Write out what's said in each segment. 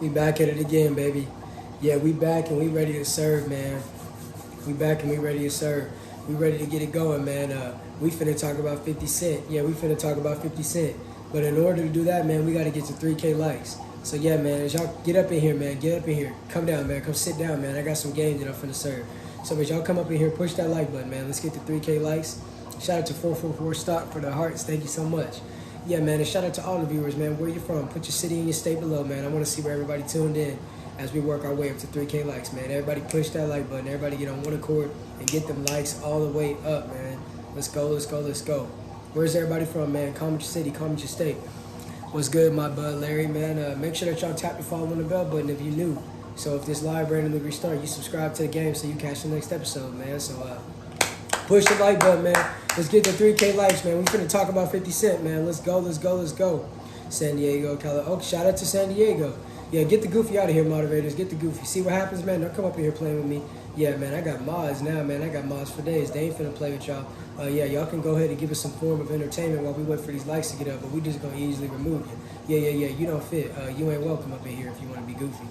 We back at it again, baby. Yeah, we back and we ready to serve, man. We back and we ready to serve. We ready to get it going, man. We finna talk about 50 Cent. Yeah, we finna talk about 50 Cent. But in order to do that, man, we gotta get to 3K likes. So yeah, man, as y'all get up in here, man, get up in here. Come down, man. Come sit down, man. I got some games that I'm finna serve. So as y'all come up in here, push that like button, man. Let's get to 3K likes. Shout out to 444 Stock for the hearts. Thank you so much. Yeah, man, and shout out to all the viewers, man. Where you from? Put your city and your state below, man. I want to see where everybody tuned in as we work our way up to 3K likes, man. Everybody push that like button. Everybody get on one accord and get them likes all the way up, man. Let's go, let's go, let's go. Where's everybody from, man? Comment your city, comment your state. What's good, my bud Larry, man? Make sure that y'all tap the follow on the bell button if you're new. So if this live randomly restart, you subscribe to the game so you catch the next episode, man. So push the like button, man. Let's get to 3K likes, man. We finna talk about 50 Cent, man. Let's go, let's go, let's go. San Diego, California. Oh, shout out to San Diego. Yeah, get the goofy out of here, moderators. Get the goofy. See what happens, man? Don't come up in here playing with me. Yeah, man, I got mods now, man. I got mods for days. They ain't finna play with y'all. Yeah, y'all can go ahead and give us some form of entertainment while we wait for these likes to get up, but we just gonna easily remove you. Yeah, you don't fit. You ain't welcome up in here if you wanna be goofy.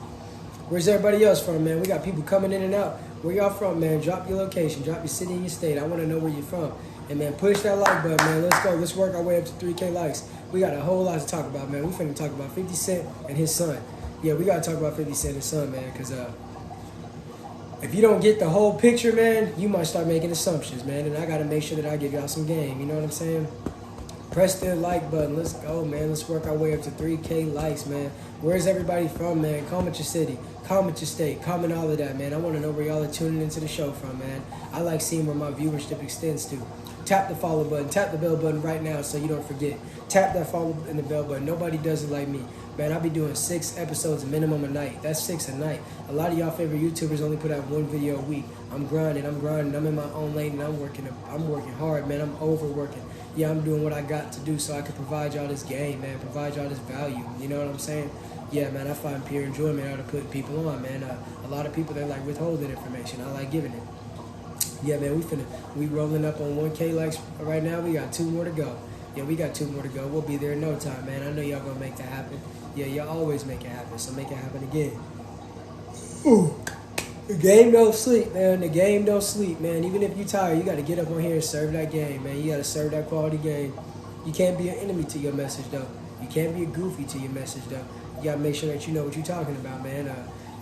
Where's everybody else from, man? We got people coming in and out. Where y'all from, man? Drop your location. Drop your city and your state. I want to know where you're from. And, man, push that like button, man. Let's go. Let's work our way up to 3K likes. We got a whole lot to talk about, man. We finna talk about 50 Cent and his son. Yeah, we got to talk about 50 Cent and his son, man, because if you don't get the whole picture, man, you might start making assumptions, man. And I got to make sure that I give y'all some game. You know what I'm saying? Press the like button. Let's go, man. Let's work our way up to 3K likes, man. Where's everybody from, man? Comment your city. Comment your state. Comment all of that, man. I want to know where y'all are tuning into the show from, man. I like seeing where my viewership extends to. Tap the follow button. Tap the bell button right now so you don't forget. Tap that follow and the bell button. Nobody does it like me. Man, I'll be doing 6 episodes minimum a night. That's 6 a night. A lot of y'all favorite YouTubers only put out 1 video a week. I'm grinding. I'm in my own lane, and I'm working hard, man. I'm overworking. Yeah, I'm doing what I got to do so I can provide y'all this game, man. Provide y'all this value. You know what I'm saying? Yeah, man, I find pure enjoyment out of putting people on, man. A lot of people, they like withholding information. I like giving it. Yeah, man, we rolling up on 1K likes right now. We got 2 more to go. Yeah, we got 2 more to go. We'll be there in no time, man. I know y'all gonna make that happen. Yeah, y'all always make it happen, so make it happen again. Ooh. The game don't sleep, man. The game don't sleep, man. Even if you're tired, you got to get up on here and serve that game, man. You got to serve that quality game. You can't be an enemy to your message, though. You can't be a goofy to your message, though. You got to make sure that you know what you're talking about, man.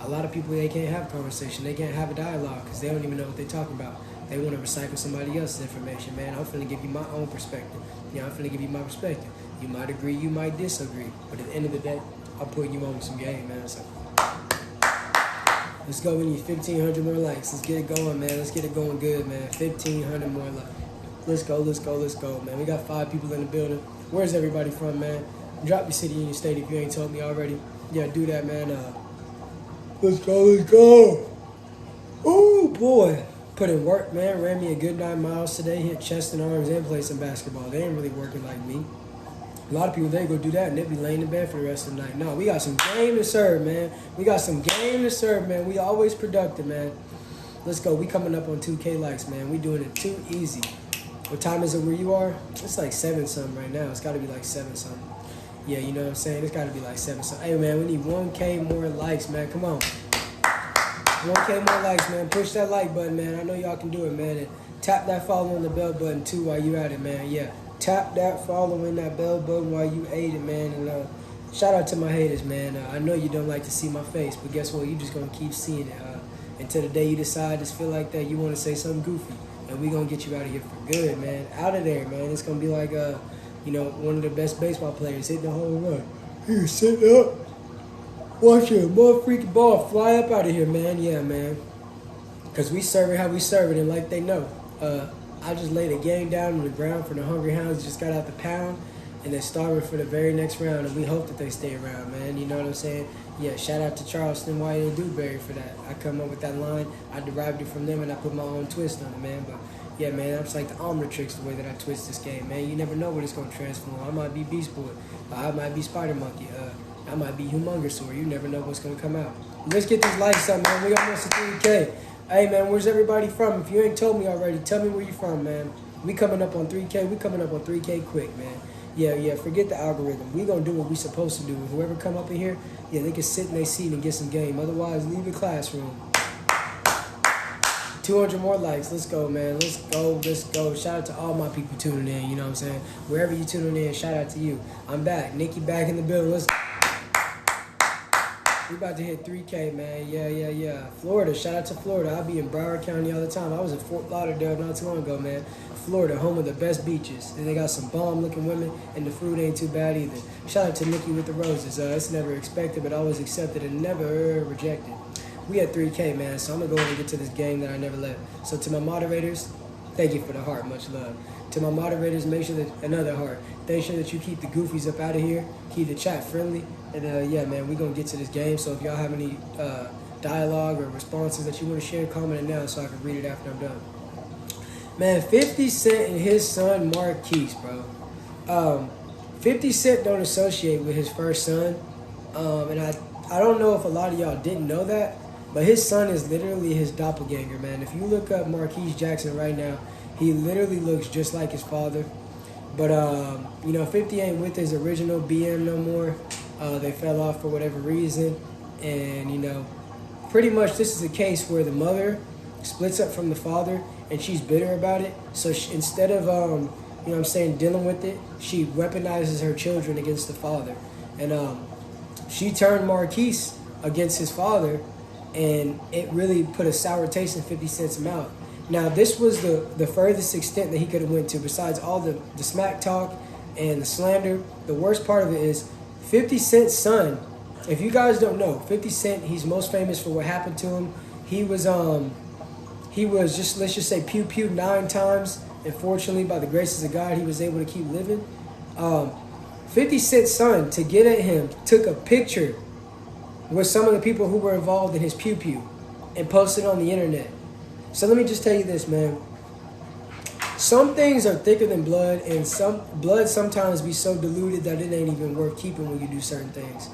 A lot of people, they can't have a conversation. They can't have a dialogue because they don't even know what they're talking about. They want to recycle somebody else's information, man. I'm finna give you my own perspective. Yeah, I'm finna give you my perspective. You might agree, you might disagree. But at the end of the day, I'm putting you on with some game, man. So let's go. We need 1,500 more likes. Let's get it going, man. Let's get it going good, man. 1,500 more likes. Let's go, let's go, let's go, man. We got 5 people in the building. Where's everybody from, man? Drop your city and your state if you ain't told me already. Yeah, do that, man. Let's go, let's go. Oh, boy. Put in work, man. Ran me a good 9 miles today. Hit chest and arms and played some basketball. They ain't really working like me. A lot of people, they go do that and they'll be laying in bed for the rest of the night. No, we got some game to serve, man. We got some game to serve, man. We always productive, man. Let's go. We coming up on 2K likes, man. We doing it too easy. What time is it where you are? It's like 7-something right now. It's got to be like 7-something. Yeah, you know what I'm saying? It's got to be like 7-something. Hey, man, we need 1K more likes, man. Come on. 1K more likes, man. Push that like button, man. I know y'all can do it, man. And tap that follow on the bell button, too, while you at it, man. Yeah. Tap that follow and that bell button while you ate it, man. And shout out to my haters, man. I know you don't like to see my face, but guess what? You just going to keep seeing it. Until the day you decide to feel like that, you want to say something goofy. And we going to get you out of here for good, man. Out of there, man. It's going to be like, one of the best baseball players hitting the home run. Here, sit up. Watch it. More freaking ball fly up out of here, man. Yeah, man. Because we serve it how we serve it, and like they know. I just laid a game down on the ground for the Hungry Hounds. Just got out the pound, and they're starving for the very next round, and we hope that they stay around, man. You know what I'm saying? Yeah, shout out to Charleston, White, and Dewberry for that. I come up with that line. I derived it from them, and I put my own twist on it, man. But, yeah, man, I'm just like the Omnitrix, the way that I twist this game, man. You never know what it's going to transform. I might be Beast Boy. I might be Spider Monkey. I might be Humongousaur. You never know what's going to come out. Let's get these likes up, man. We almost at 3K. Hey, man, where's everybody from? If you ain't told me already, tell me where you from, man. We coming up on 3K. We coming up on 3K quick, man. Yeah, forget the algorithm. We gonna do what we supposed to do. Whoever come up in here, yeah, they can sit in their seat and get some game. Otherwise, leave the classroom. 200 more likes. Let's go, man. Let's go. Let's go. Shout out to all my people tuning in. You know what I'm saying? Wherever you tuning in, shout out to you. I'm back. Nikki back in the building. Let's. We about to hit 3K, man. Yeah. Florida. Shout out to Florida. I'll be in Broward County all the time. I was in Fort Lauderdale not too long ago, man. Florida, home of the best beaches. And they got some bomb-looking women, and the food ain't too bad either. Shout out to Nikki with the roses. It's never expected, but always accepted and never rejected. We at 3K, man, so I'm going to go ahead and get to this game that I never left. So to my moderators, thank you for the heart. Much love. To my moderators, make sure that, another heart, make sure that you keep the goofies up out of here, keep the chat friendly, and yeah, man, we're going to get to this game. So if y'all have any dialogue or responses that you want to share, comment it now so I can read it after I'm done. Man, 50 Cent and his son Marquise, bro. 50 Cent don't associate with his first son, and I don't know if a lot of y'all didn't know that, but his son is literally his doppelganger, man. If you look up Marquise Jackson right now, he literally looks just like his father. But, you know, 50 ain't with his original BM no more. They fell off for whatever reason. And, you know, pretty much this is a case where the mother splits up from the father and she's bitter about it. So instead of, you know what I'm saying, dealing with it, she weaponizes her children against the father. And she turned Marquise against his father, and it really put a sour taste in 50 Cent's mouth. Now, this was the furthest extent that he could have went to, besides all the smack talk and the slander. The worst part of it is 50 Cent's son. If you guys don't know, 50 Cent, he's most famous for what happened to him. He was just, let's just say, pew 9 times. And fortunately, by the graces of God, he was able to keep living. 50 Cent's son, to get at him, took a picture with some of the people who were involved in his pew and posted on the internet. So let me just tell you this, man. Some things are thicker than blood, and some blood sometimes be so diluted that it ain't even worth keeping when you do certain things.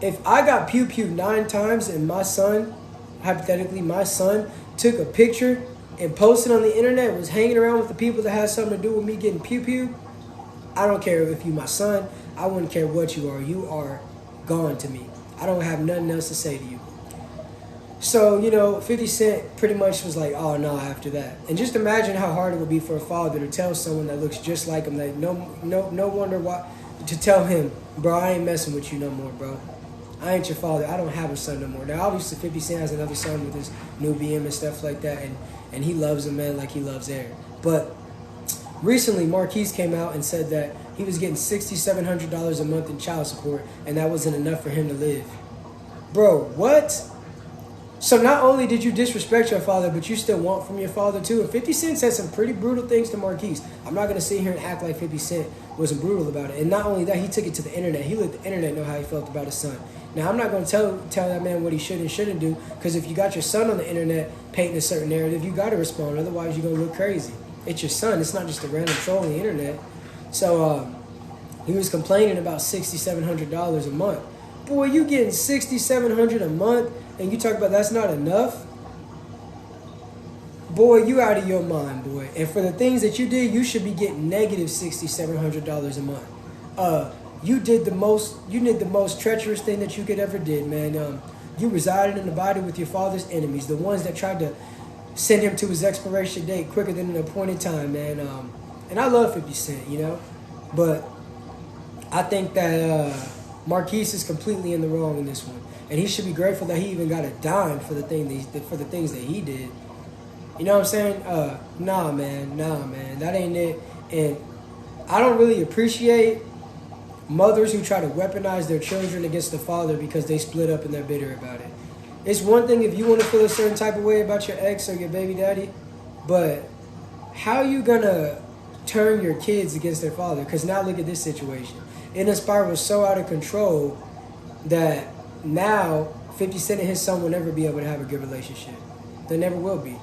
If I got pew 9 times and my son, hypothetically my son, took a picture and posted on the internet, was hanging around with the people that had something to do with me getting pew, I don't care if you my son. I wouldn't care what you are. You are gone to me. I don't have nothing else to say to you. So, you know, 50 Cent pretty much was like, oh, no, after that. And just imagine how hard it would be for a father to tell someone that looks just like him, like, no wonder why, to tell him, bro, I ain't messing with you no more, bro. I ain't your father. I don't have a son no more. Now, obviously, 50 Cent has another son with his new BM and stuff like that, and he loves him, man, like he loves air. But recently, Marquise came out and said that he was getting $6,700 a month in child support, and that wasn't enough for him to live. Bro, what? So not only did you disrespect your father, but you still want from your father too. And 50 Cent said some pretty brutal things to Marquise. I'm not going to sit here and act like 50 Cent wasn't brutal about it. And not only that, he took it to the internet. He let the internet know how he felt about his son. Now, I'm not going to tell that man what he should and shouldn't do, because if you got your son on the internet painting a certain narrative, you got to respond. Otherwise, you're going to look crazy. It's your son. It's not just a random troll on the internet. So he was complaining about $6,700 a month. Boy, you getting $6,700 a month, and you talk about that's not enough? Boy, you out of your mind, boy. And for the things that you did, you should be getting negative $6,700 a month. You did the most treacherous thing that you could ever did, man. You resided in the body with your father's enemies, the ones that tried to send him to his expiration date quicker than an appointed time, man. And I love 50 Cent, you know, but I think that Marquise is completely in the wrong in this one, and he should be grateful that he even got a dime for the things that he did. You know what I'm saying? Nah, man, that ain't it. And I don't really appreciate mothers who try to weaponize their children against the father because they split up and they're bitter about it. It's one thing if you want to feel a certain type of way about your ex or your baby daddy, but how you gonna turn your kids against their father? Because now look at this situation. It spiraled so out of control that now 50 Cent and his son will never be able to have a good relationship. They never will be,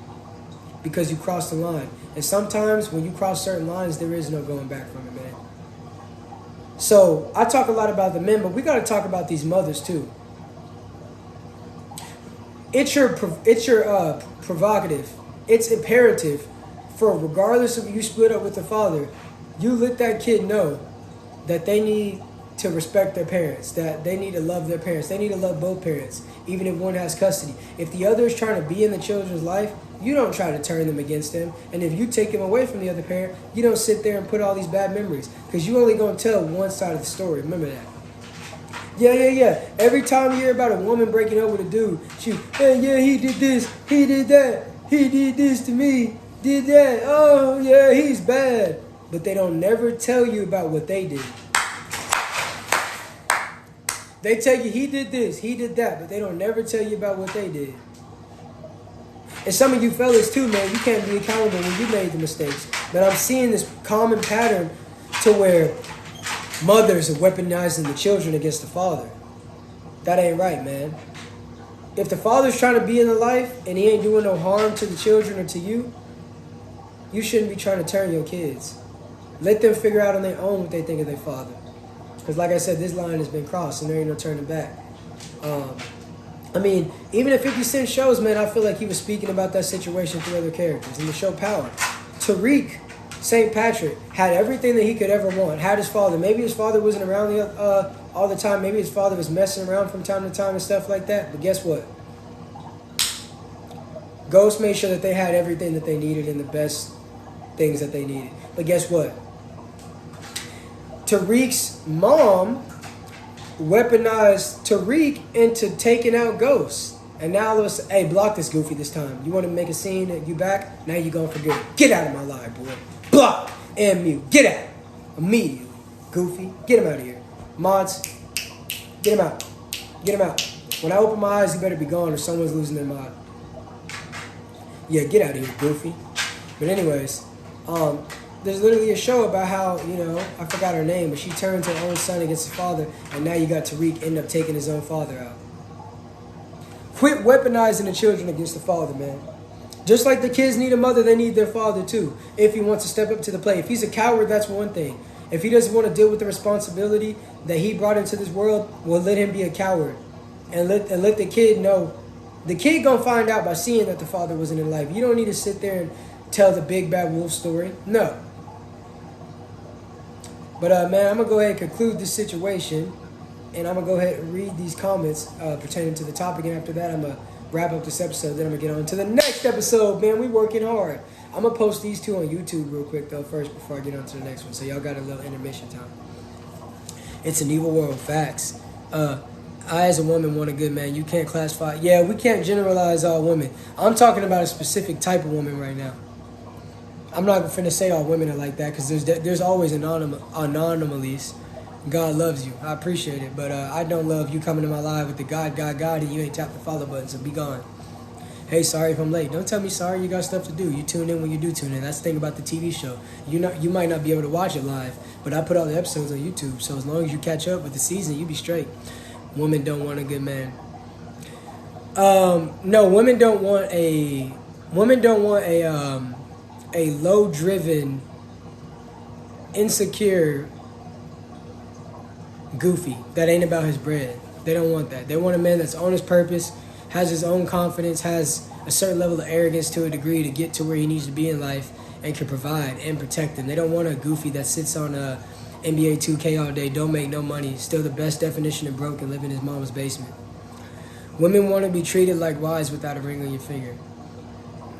because you crossed the line. And sometimes when you cross certain lines, there is no going back from it, man. So I talk a lot about the men, but we got to talk about these mothers too. It's your provocative. It's imperative for, regardless of you split up with the father, you let that kid know that they need to respect their parents, that they need to love their parents. They need to love both parents, even if one has custody. If the other is trying to be in the children's life, you don't try to turn them against them. And if you take them away from the other parent, you don't sit there and put all these bad memories, because you only going to tell one side of the story. Remember that. Yeah. Every time you hear about a woman breaking up with a dude, he did this, he did that, he did this to me, did that, oh yeah, he's bad. But they don't never tell you about what they did. They tell you he did this, he did that, but they don't never tell you about what they did. And some of you fellas too, man, you can't be accountable when you made the mistakes. But I'm seeing this common pattern to where mothers are weaponizing the children against the father. That ain't right, man. If the father's trying to be in the life and he ain't doing no harm to the children or to you, you shouldn't be trying to turn your kids. Let them figure out on their own what they think of their father. Because like I said, this line has been crossed and there ain't no turning back. I mean, even in 50 Cent shows, man, I feel like he was speaking about that situation through other characters. In the show Power, Tariq St. Patrick had everything that he could ever want. Had his father. Maybe his father wasn't around all the time. Maybe his father was messing around from time to time and stuff like that. But guess what? Ghost made sure that they had everything that they needed and the best things that they needed. But guess what? Tariq's mom weaponized Tariq into taking out Ghost. And now all of a sudden, hey, block this goofy this time. You want to make a scene that you back? Now you're going to forget it. Get out of my life, boy. Block and mute. Get out. Immediately. Goofy. Get him out of here. Mods, get him out. Get him out. When I open my eyes, he better be gone or someone's losing their mod. Yeah, get out of here, Goofy. But anyways, there's literally a show about how, I forgot her name, but she turned her own son against his father, and now you got Tariq end up taking his own father out. Quit weaponizing the children against the father, man. Just like the kids need a mother, they need their father too, if he wants to step up to the plate. If he's a coward, that's one thing. If he doesn't want to deal with the responsibility that he brought into this world, well, let him be a coward. And let the kid know. The kid gonna find out by seeing that the father wasn't in life. You don't need to sit there and tell the big bad wolf story. No. But man, I'm gonna go ahead and conclude this situation, and I'm gonna go ahead and read these comments pertaining to the topic. And after that, I'm gonna wrap up this episode. Then I'm gonna get on to the next episode. Man, we working hard. I'm gonna post these two on YouTube real quick though first before I get on to the next one. So y'all got a little intermission time. It's an evil world. Facts. I, as a woman, want a good man. You can't classify. Yeah, we can't generalize all women. I'm talking about a specific type of woman right now. I'm not finna say all women are like that, because there's always anomalies. God loves you. I appreciate it. But I don't love you coming to my live with the God, and you ain't tapped the follow button, so be gone. Hey, sorry if I'm late. Don't tell me sorry. You got stuff to do. You tune in when you do tune in. That's the thing about the TV show. You might not be able to watch it live, but I put all the episodes on YouTube. So as long as you catch up with the season, you be straight. Women don't want a good man. No, women don't want a low-driven, insecure goofy that ain't about his bread. They don't want that. They want a man that's on his purpose, has his own confidence, has a certain level of arrogance to a degree to get to where he needs to be in life and can provide and protect them. They don't want a goofy that sits on a NBA 2K all day, don't make no money, still the best definition of broke and live in his mama's basement. Women want to be treated like wives without a ring on your finger.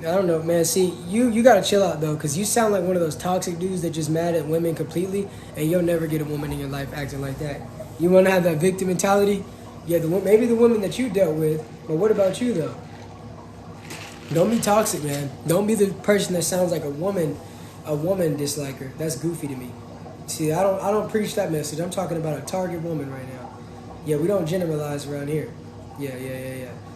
I don't know, man. See, you got to chill out, though, because you sound like one of those toxic dudes that just mad at women completely, and you'll never get a woman in your life acting like that. You want to have that victim mentality? Yeah, maybe the woman that you dealt with, but what about you, though? Don't be toxic, man. Don't be the person that sounds like a woman disliker. That's goofy to me. See, I don't preach that message. I'm talking about a target woman right now. Yeah, we don't generalize around here. Yeah.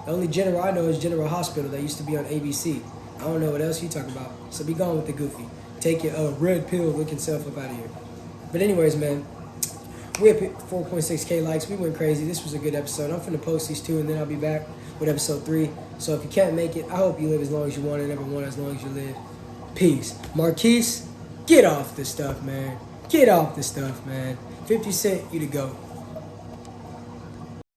The only general I know is General Hospital that used to be on ABC. I don't know what else you talk about. So be gone with the goofy. Take your red pill looking self up out of here. But anyways, man, we have 4.6K likes. We went crazy. This was a good episode. I'm finna post these two and then I'll be back with episode 3. So if you can't make it, I hope you live as long as you want and never want as long as you live. Peace. Marquise, get off this stuff, man. Get off this stuff, man. 50 Cent, you to go.